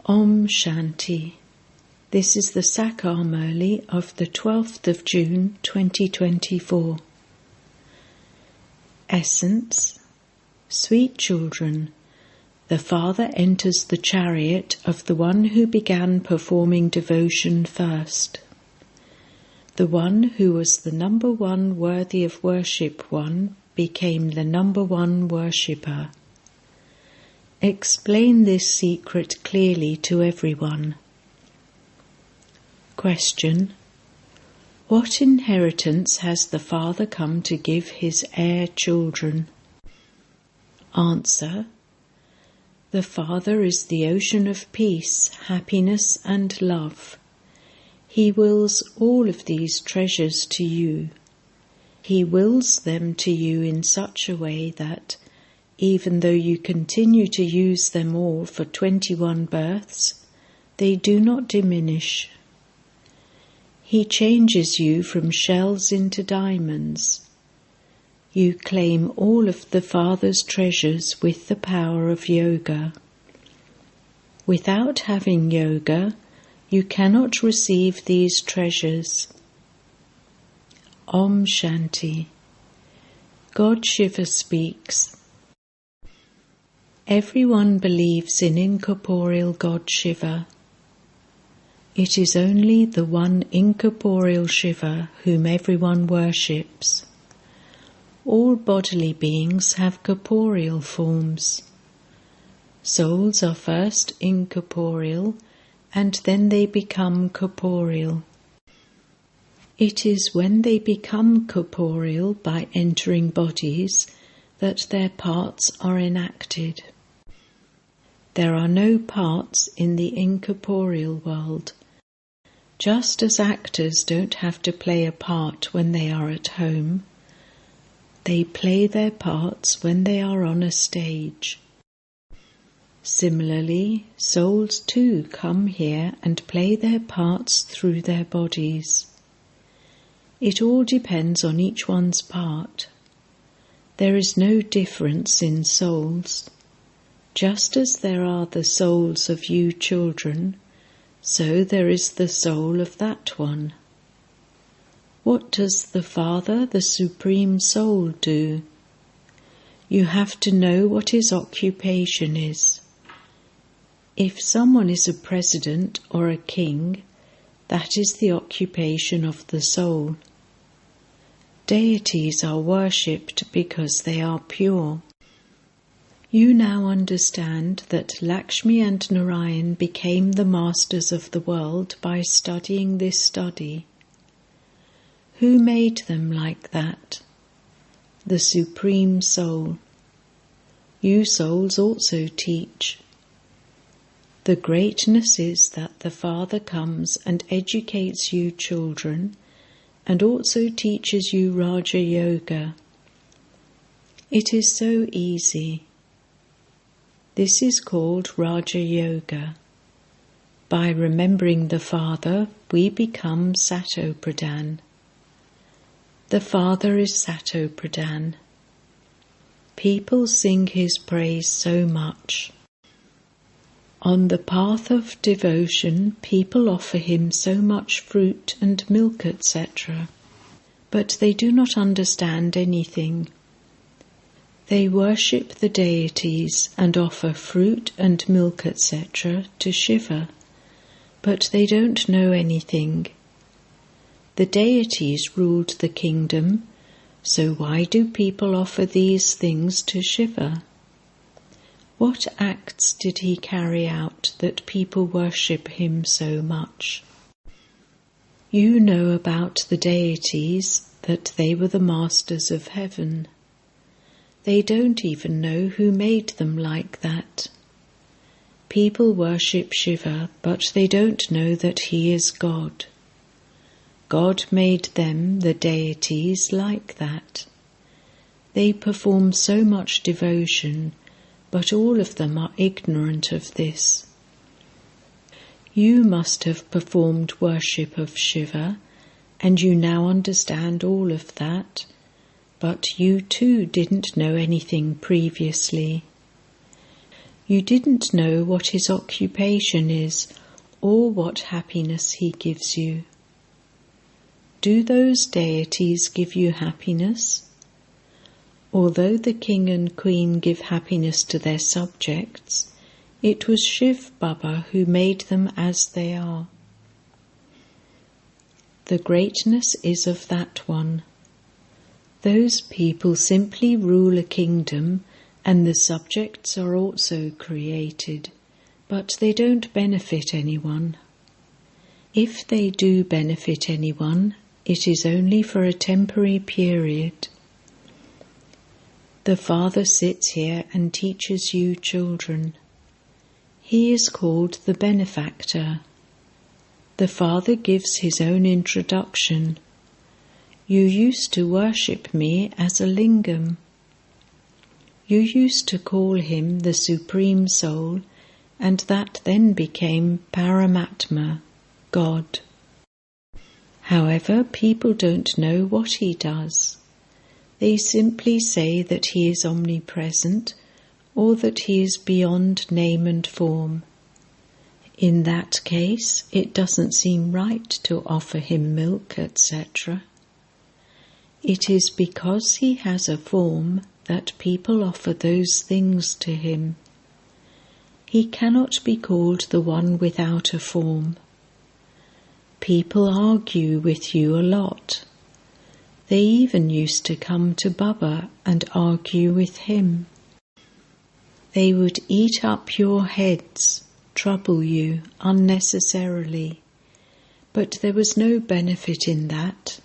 Om Shanti. This is the Sakar Murli of the 12th of June 2024. Essence. Sweet children, the Father enters the chariot of the one who began performing devotion first. The one who was the number one worthy of worship one became the number one worshipper. Explain this secret clearly to everyone. Question. What inheritance has the Father come to give his heir children? Answer. The Father is the ocean of peace, happiness and love. He wills all of these treasures to you. He wills them to you in such a way that, even though you continue to use them all for 21 births, they do not diminish. He changes you from shells into diamonds. You claim all of the Father's treasures with the power of yoga. Without having yoga, you cannot receive these treasures. Om Shanti. God Shiva speaks. Everyone believes in incorporeal God Shiva. It is only the one incorporeal Shiva whom everyone worships. All bodily beings have corporeal forms. Souls are first incorporeal and then they become corporeal. It is when they become corporeal by entering bodies that their parts are enacted. There are no parts in the incorporeal world. Just as actors don't have to play a part when they are at home, they play their parts when they are on a stage. Similarly, souls too come here and play their parts through their bodies. It all depends on each one's part. There is no difference in souls. Just as there are the souls of you children, so there is the soul of that one. What does the Father, the Supreme Soul, do? You have to know what his occupation is. If someone is a president or a king, that is the occupation of the soul. Deities are worshipped because they are pure. You now understand that Lakshmi and Narayan became the masters of the world by studying this study. Who made them like that? The Supreme Soul. You souls also teach. The greatness is that the Father comes and educates you children and also teaches you Raja Yoga. It is so easy. This is called Raja Yoga. By remembering the Father, we become Sato Pradhan. The Father is Sato Pradhan. People sing his praise so much. On the path of devotion, people offer him so much fruit and milk, etc., but they do not understand anything. They worship the deities and offer fruit and milk, etc., to Shiva, but they don't know anything. The deities ruled the kingdom, so why do people offer these things to Shiva? What acts did he carry out that people worship him so much? You know about the deities, that they were the masters of heaven. They don't even know who made them like that. People worship Shiva, but they don't know that he is God. God made them, the deities, like that. They perform so much devotion, but all of them are ignorant of this. You must have performed worship of Shiva, and you now understand all of that, but you too didn't know anything previously. You didn't know what his occupation is or what happiness he gives you. Do those deities give you happiness? Although the king and queen give happiness to their subjects, it was Shiv Baba who made them as they are. The greatness is of that one. Those people simply rule a kingdom, and the subjects are also created, but they don't benefit anyone. If they do benefit anyone, it is only for a temporary period. The Father sits here and teaches you children. He is called the benefactor. The Father gives his own introduction. You used to worship me as a lingam. You used to call him the Supreme Soul, and that then became Paramatma, God. However, people don't know what he does. They simply say that he is omnipresent, or that he is beyond name and form. In that case, it doesn't seem right to offer him milk, etc. It is because he has a form that people offer those things to him. He cannot be called the one without a form. People argue with you a lot. They even used to come to Baba and argue with him. They would eat up your heads, trouble you unnecessarily, but there was no benefit in that.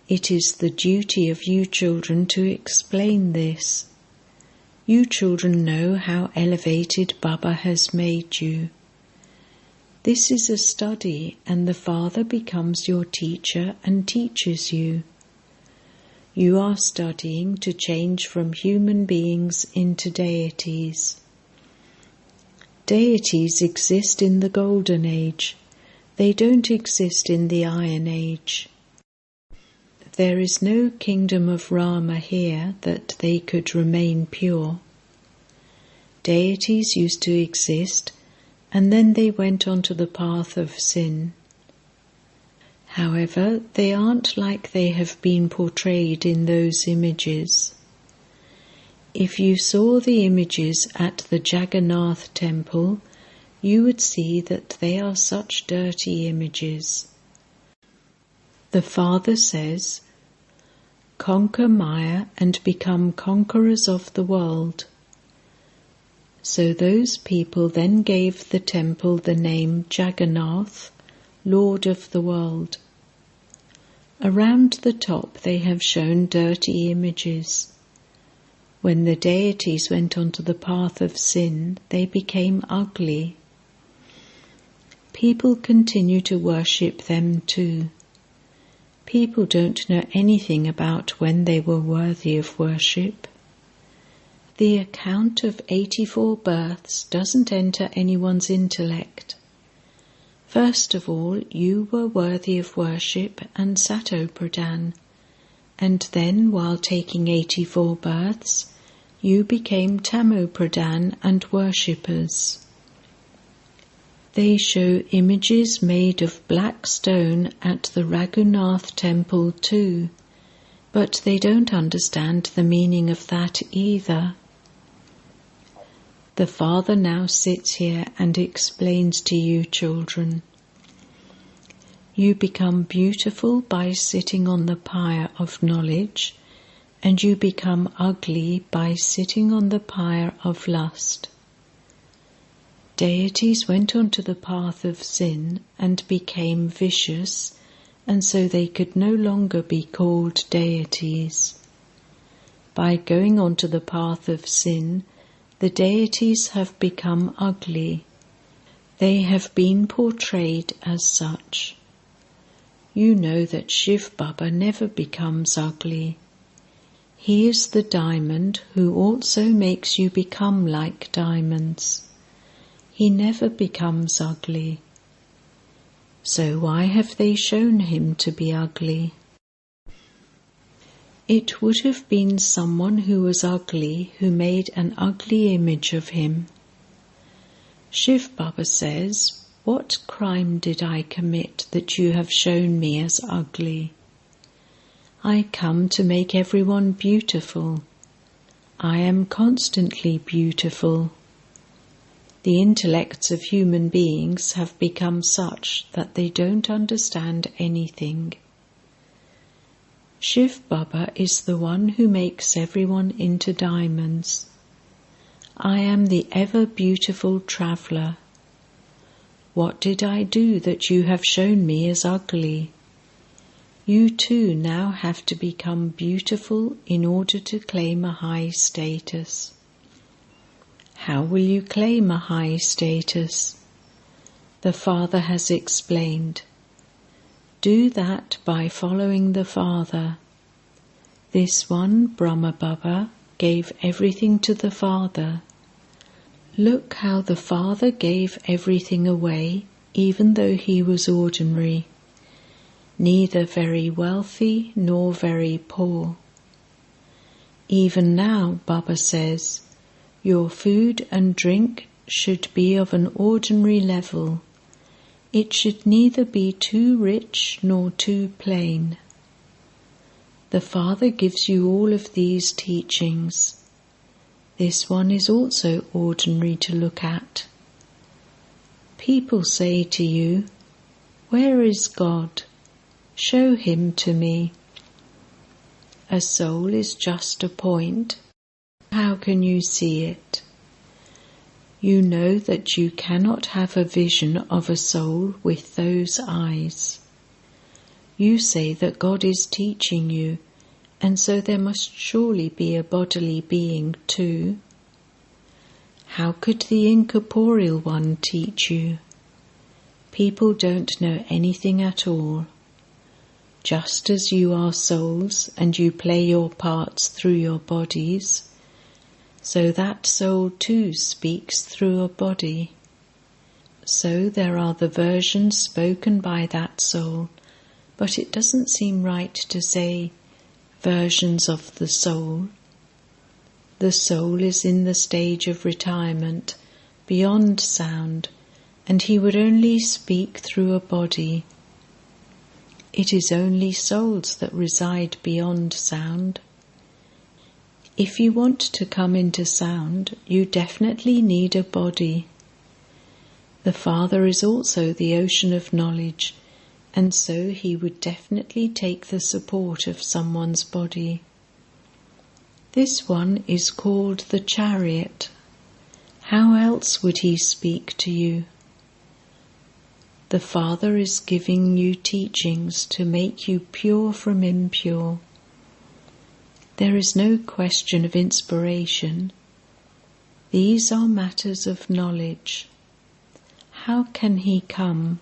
It is the duty of you children to explain this. You children know how elevated Baba has made you. This is a study, and the Father becomes your teacher and teaches you. You are studying to change from human beings into deities. Deities exist in the Golden Age. They don't exist in the Iron Age. There is no kingdom of Rama here that they could remain pure. Deities used to exist, and then they went onto the path of sin. However, they aren't like they have been portrayed in those images. If you saw the images at the Jagannath temple, you would see that they are such dirty images. The Father says, "Conquer Maya and become conquerors of the world." So those people then gave the temple the name Jagannath, Lord of the world. Around the top they have shown dirty images. When the deities went onto the path of sin, they became ugly. People continue to worship them too. People don't know anything about when they were worthy of worship. The account of 84 births doesn't enter anyone's intellect. First of all, you were worthy of worship and Sato Pradhan, and then, while taking 84 births, you became Tamo Pradhan and worshippers. They show images made of black stone at the Raghunath temple too, but they don't understand the meaning of that either. The Father now sits here and explains to you children. You become beautiful by sitting on the pyre of knowledge, and you become ugly by sitting on the pyre of lust. Deities went onto the path of sin and became vicious, and so they could no longer be called deities. By going onto the path of sin, the deities have become ugly. They have been portrayed as such. You know that Shiv Baba never becomes ugly. He is the diamond who also makes you become like diamonds. He never becomes ugly. So why have they shown him to be ugly? It would have been someone who was ugly who made an ugly image of him. Shiv Baba says, "What crime did I commit that you have shown me as ugly? I come to make everyone beautiful. I am constantly beautiful." The intellects of human beings have become such that they don't understand anything. Shiv Baba is the one who makes everyone into diamonds. I am the ever beautiful traveller. What did I do that you have shown me as ugly? You too now have to become beautiful in order to claim a high status. How will you claim a high status? The Father has explained. Do that by following the Father. This one, Brahma Baba, gave everything to the Father. Look how the Father gave everything away, even though he was ordinary, neither very wealthy nor very poor. Even now, Baba says, your food and drink should be of an ordinary level. It should neither be too rich nor too plain. The Father gives you all of these teachings. This one is also ordinary to look at. People say to you, "Where is God? Show him to me." A soul is just a point. How can you see it? You know that you cannot have a vision of a soul with those eyes. You say that God is teaching you, and so there must surely be a bodily being too. How could the incorporeal one teach you? People don't know anything at all. Just as you are souls and you play your parts through your bodies, so that soul too speaks through a body. So there are the versions spoken by that soul, but it doesn't seem right to say versions of the soul. The soul is in the stage of retirement, beyond sound, and he would only speak through a body. It is only souls that reside beyond sound. If you want to come into sound, you definitely need a body. The Father is also the ocean of knowledge, and so he would definitely take the support of someone's body. This one is called the chariot. How else would he speak to you? The Father is giving you teachings to make you pure from impure. There is no question of inspiration. These are matters of knowledge. How can he come?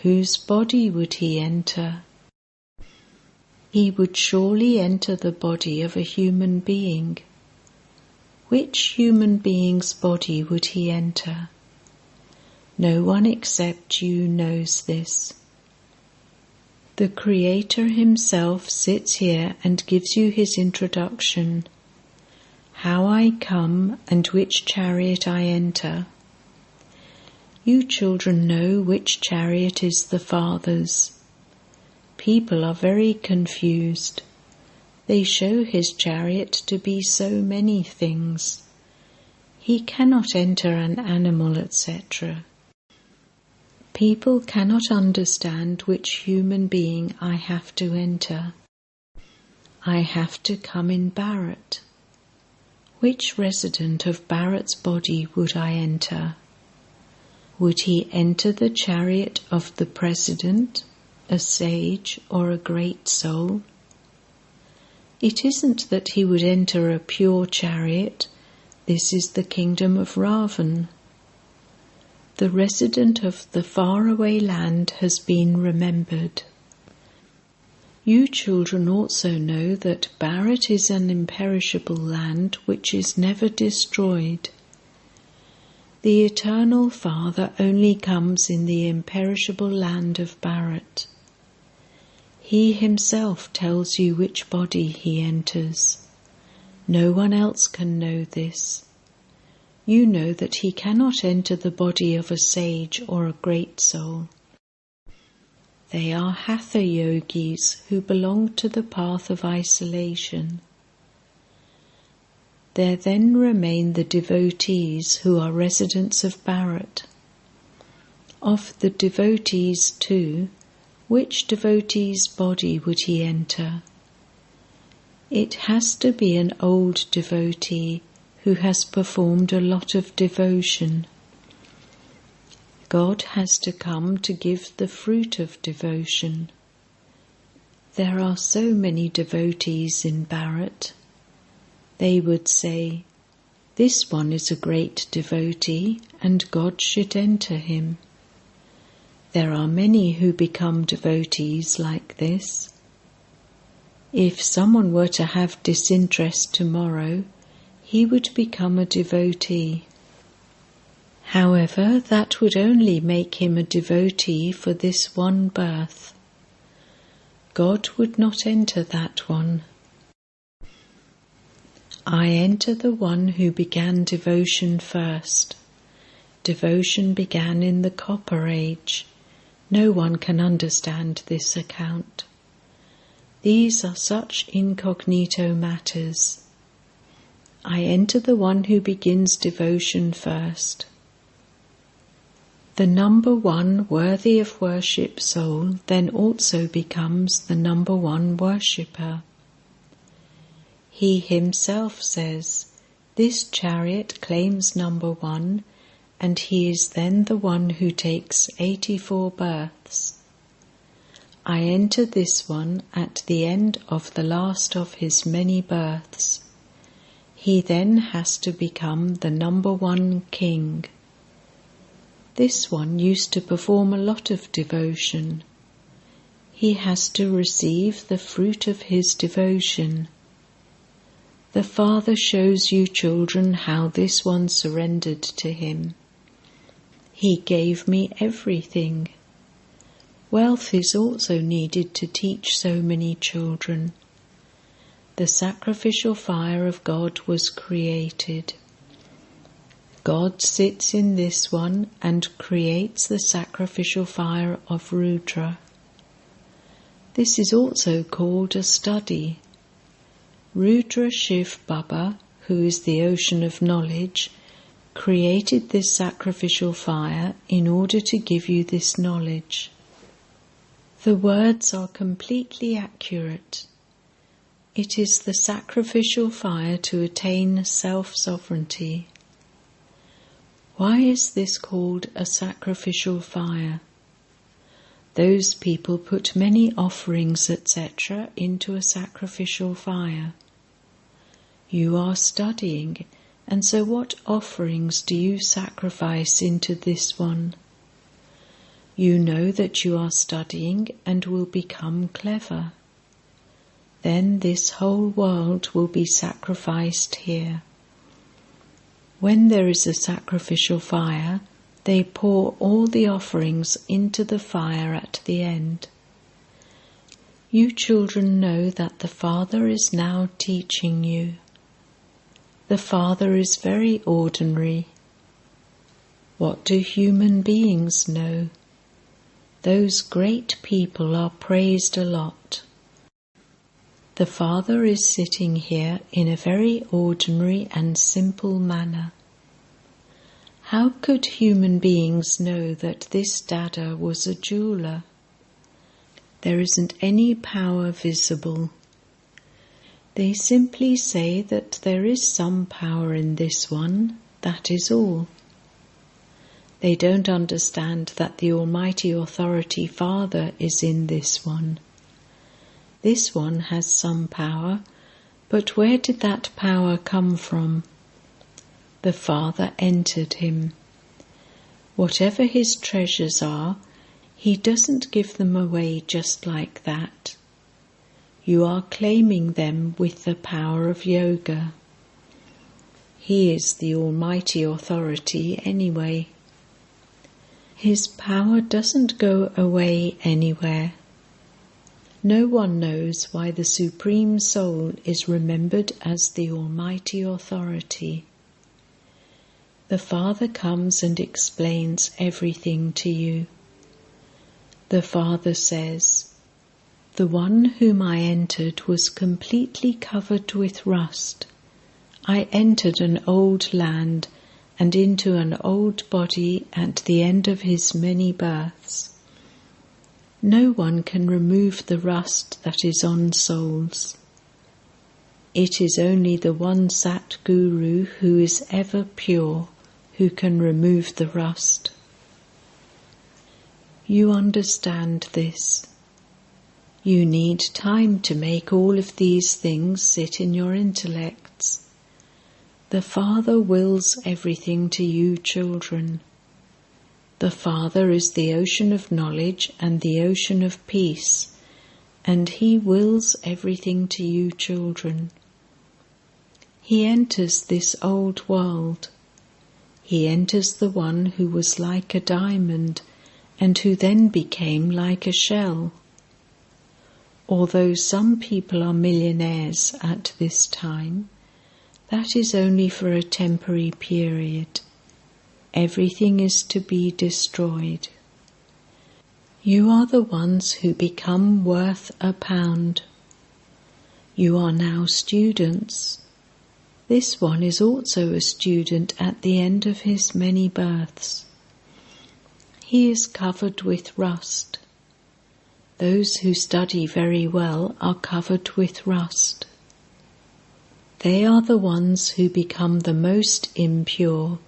Whose body would he enter? He would surely enter the body of a human being. Which human being's body would he enter? No one except you knows this. The Creator himself sits here and gives you his introduction. How I come and which chariot I enter. You children know which chariot is the Father's. People are very confused. They show his chariot to be so many things. He cannot enter an animal, etc. People cannot understand which human being I have to enter. I have to come in Bharat. Which resident of Bharat's body would I enter? Would he enter the chariot of the President, a sage, or a great soul? It isn't that he would enter a pure chariot. This is the kingdom of Ravan. The resident of the faraway land has been remembered. You children also know that Bharat is an imperishable land which is never destroyed. The Eternal Father only comes in the imperishable land of Bharat. He himself tells you which body he enters. No one else can know this. You know that he cannot enter the body of a sage or a great soul. They are hatha yogis who belong to the path of isolation. There then remain the devotees who are residents of Bharat. Of the devotees too, which devotee's body would he enter? It has to be an old devotee who has performed a lot of devotion. God has to come to give the fruit of devotion. There are so many devotees in Bharat. They would say, "This one is a great devotee and God should enter him." There are many who become devotees like this. If someone were to have disinterest tomorrow, he would become a devotee. However, that would only make him a devotee for this one birth. God would not enter that one. I enter the one who began devotion first. Devotion began in the Copper Age. No one can understand this account. These are such incognito matters. I enter the one who begins devotion first. The number one worthy of worship soul then also becomes the number one worshipper. He himself says, "This chariot claims number one," and he is then the one who takes 84 births. I enter this one at the end of the last of his many births. He then has to become the number one king. This one used to perform a lot of devotion. He has to receive the fruit of his devotion. The Father shows you children how this one surrendered to him. He gave me everything. Wealth is also needed to teach so many children. The sacrificial fire of God was created. God sits in this one and creates the sacrificial fire of Rudra. This is also called a study. Rudra Shiv Baba, who is the ocean of knowledge, created this sacrificial fire in order to give you this knowledge. The words are completely accurate. It is the sacrificial fire to attain self-sovereignty. Why is this called a sacrificial fire? Those people put many offerings, etc., into a sacrificial fire. You are studying, and so what offerings do you sacrifice into this one? You know that you are studying and will become clever. Then this whole world will be sacrificed here. When there is a sacrificial fire, they pour all the offerings into the fire at the end. You children know that the Father is now teaching you. The Father is very ordinary. What do human beings know? Those great people are praised a lot. The Father is sitting here in a very ordinary and simple manner. How could human beings know that this Dada was a jeweler? There isn't any power visible. They simply say that there is some power in this one, that is all. They don't understand that the Almighty Authority Father is in this one. This one has some power, but where did that power come from? The Father entered him. Whatever his treasures are, he doesn't give them away just like that. You are claiming them with the power of yoga. He is the Almighty Authority anyway. His power doesn't go away anywhere. No one knows why the Supreme Soul is remembered as the Almighty Authority. The Father comes and explains everything to you. The Father says, "The one whom I entered was completely covered with rust. I entered an old land and into an old body at the end of his many births. No one can remove the rust that is on souls. It is only the one Sat Guru who is ever pure who can remove the rust." You understand this. You need time to make all of these things sit in your intellects. The Father wills everything to you children. The Father is the ocean of knowledge and the ocean of peace, and He wills everything to you children. He enters this old world. He enters the one who was like a diamond and who then became like a shell. Although some people are millionaires at this time, that is only for a temporary period. Everything is to be destroyed. You are the ones who become worth £1. You are now students. This one is also a student at the end of his many births. He is covered with rust. Those who study very well are covered with rust. They are the ones who become the most impure,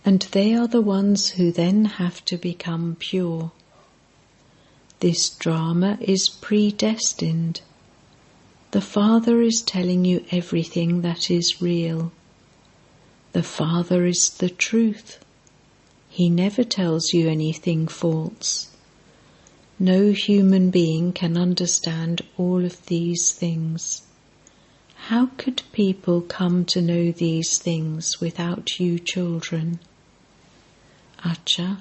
and they are the ones who then have to become pure. This drama is predestined. The Father is telling you everything that is real. The Father is the truth. He never tells you anything false. No human being can understand all of these things. How could people come to know these things without you children? Acha.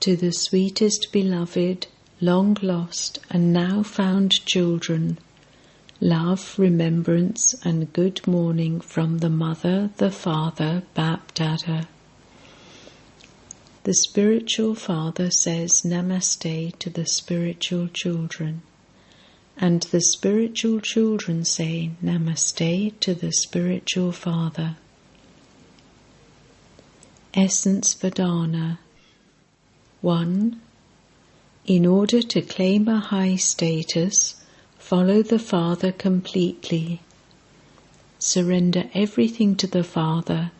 To the sweetest beloved, long lost and now found children, love, remembrance and good morning from the Mother, the Father, Bap Dada. The spiritual father says Namaste to the spiritual children, and the spiritual children say Namaste to the spiritual father. Essence Vedana. 1. In order to claim a high status, follow the Father completely. Surrender everything to the Father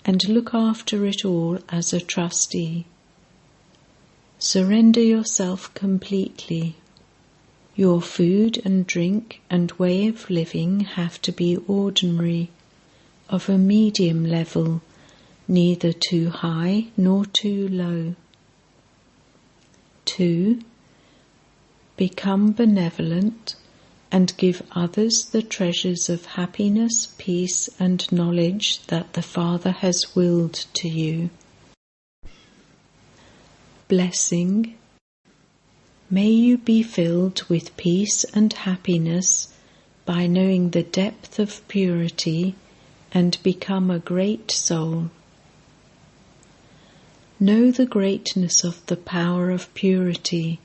and look after it all as a trustee. Surrender yourself completely. Your food and drink and way of living have to be ordinary, of a medium level, neither too high nor too low. 2. Become benevolent and give others the treasures of happiness, peace and knowledge that the Father has willed to you. Blessing. May you be filled with peace and happiness by knowing the depth of purity and become a great soul. Know the greatness of the power of purity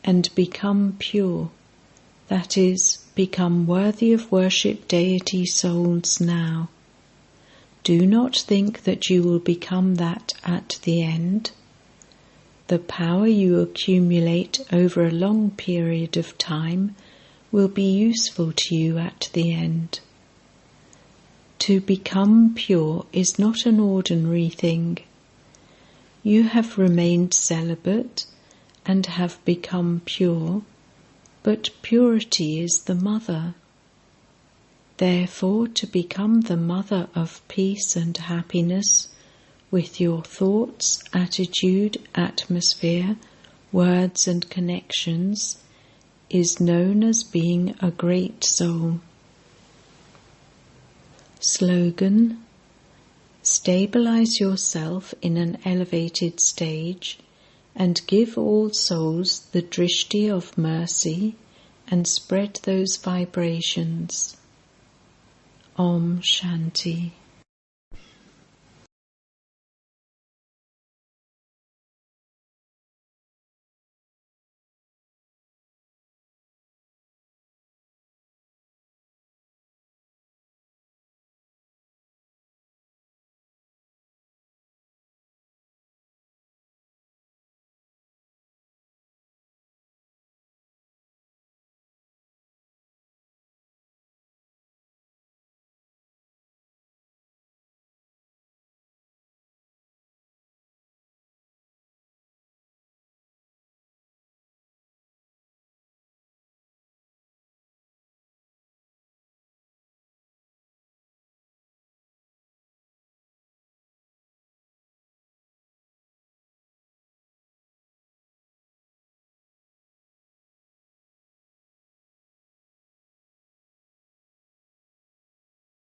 and become pure, that is, become worthy of worship deity souls now. Do not think that you will become that at the end. The power you accumulate over a long period of time will be useful to you at the end. To become pure is not an ordinary thing. You have remained celibate and have become pure, but purity is the mother. Therefore, to become the mother of peace and happiness with your thoughts, attitude, atmosphere, words and connections is known as being a great soul. Slogan: stabilize yourself in an elevated stage and give all souls the drishti of mercy and spread those vibrations. Om Shanti.